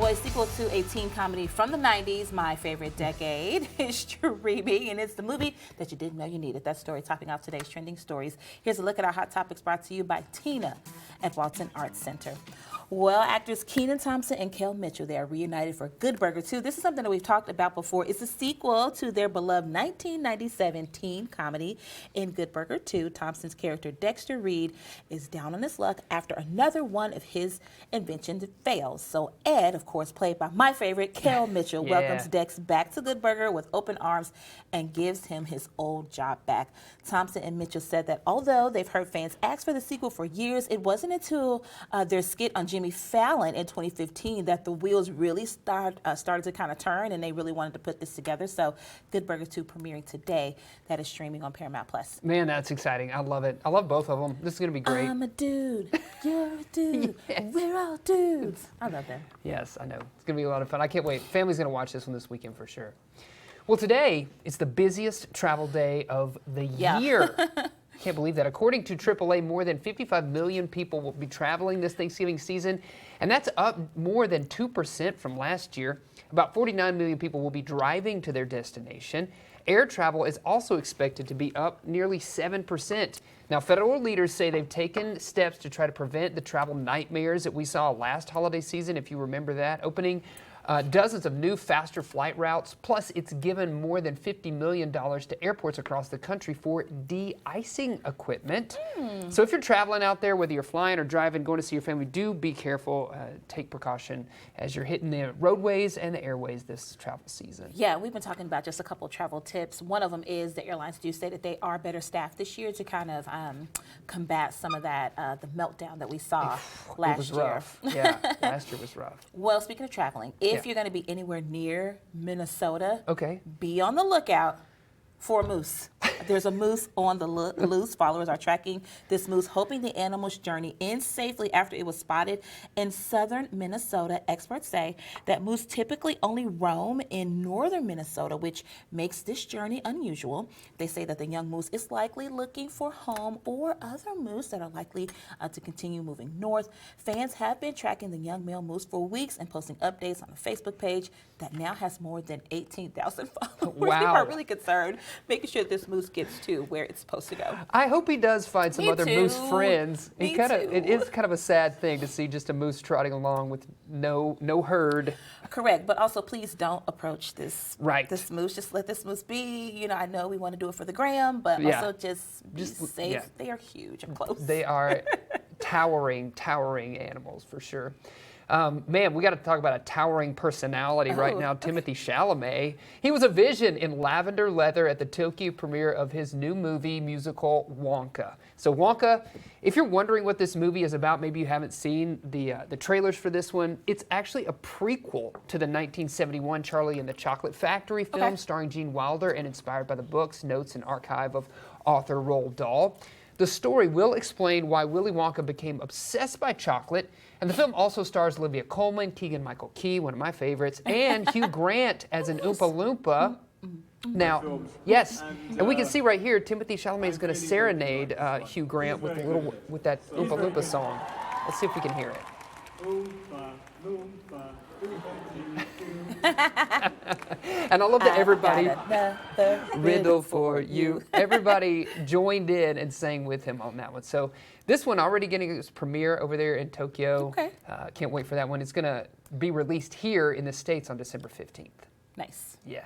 Boys sequel to a teen comedy from the 90s, my favorite decade, is streaming, and it's the movie that you didn't know you needed. That story topping off today's trending stories. Here's a look at our hot topics brought to you by Tina at Walton Arts Center. Well, actors Kenan Thompson and Kel Mitchell, they are reunited for Good Burger 2. This is something that we've talked about before. It's a sequel to their beloved 1997 teen comedy. In Good Burger 2, Thompson's character Dexter Reed is down on his luck after another one of his inventions fails. So Ed, of course, played by my favorite, Kel Mitchell, welcomes Dex back to Good Burger with open arms and gives him his old job back. Thompson and Mitchell said that although they've heard fans ask for the sequel for years, it wasn't until their skit on Jimmy Fallon in 2015 that the wheels really started to kind of turn, and they really wanted to put this together. So Good Burger 2 premiering today. That is streaming on Paramount Plus. Man, that's exciting. I love it. I love both of them. This is going to be great. I'm a dude. You're a dude. Yes. We're all dudes. I love that. Yes, I know. It's going to be a lot of fun. I can't wait. Family's going to watch this one this weekend for sure. Well, today is the busiest travel day of the year. I can't believe that. According to AAA, more than 55 million people will be traveling this Thanksgiving season, and that's up more than 2% from last year. About 49 million people will be driving to their destination. Air travel is also expected to be up nearly 7%. Now, federal leaders say they've taken steps to try to prevent the travel nightmares that we saw last holiday season, if you remember that, opening dozens of new, faster flight routes. Plus, it's given more than $50 million to airports across the country for de-icing equipment. So if you're traveling out there, whether you're flying or driving, going to see your family, do be careful. Take precaution as you're hitting the roadways and the airways this travel season. Yeah, we've been talking about just a couple of travel tips. One of them is the airlines do say that they are better staffed this year to kind of combat some of that, the meltdown that we saw last It was year. rough. Yeah, last year was rough. Well, speaking of traveling, if you're going to be anywhere near Minnesota, be on the lookout for a moose. There's a moose on the loose. Followers are tracking this moose, hoping the animal's journey ends safely after it was spotted in southern Minnesota. Experts say that moose typically only roam in northern Minnesota, which makes this journey unusual. They say that the young moose is likely looking for home or other moose that are likely to continue moving north. Fans have been tracking the young male moose for weeks and posting updates on a Facebook page that now has more than 18,000 followers. Wow. People are really concerned, making sure this moose gets to where it's supposed to go. I hope he does find some other moose friends. It is kind of a sad thing to see just a moose trotting along with no herd. Correct, but also please don't approach this this moose. Just let this moose be. You know, I know we want to do it for the gram, but also just be safe. Yeah. They are huge up close. They are towering animals for sure. Man, we got to talk about a towering personality right now, Timothy Chalamet. He was a vision in lavender leather at the Tokyo premiere of his new movie musical Wonka. So Wonka, if you're wondering what this movie is about, maybe you haven't seen the trailers for this one, it's actually a prequel to the 1971 Charlie and the Chocolate Factory film starring Gene Wilder and inspired by the books, notes, and archive of author Roald Dahl. The story will explain why Willy Wonka became obsessed by chocolate, and the film also stars Olivia Colman, Keegan-Michael Key, one of my favorites, and Hugh Grant as an Oompa Loompa. Now, yes, and we can see right here, Timothy Chalamet is going to serenade Hugh Grant with that Oompa Loompa song. Let's see if we can hear it. Oompa Loompa, And I love that everybody, riddle for you, everybody joined in and sang with him on that one. So this one already getting its premiere over there in Tokyo. Can't wait for that one. It's going to be released here in the States on December 15th. Nice. Yeah.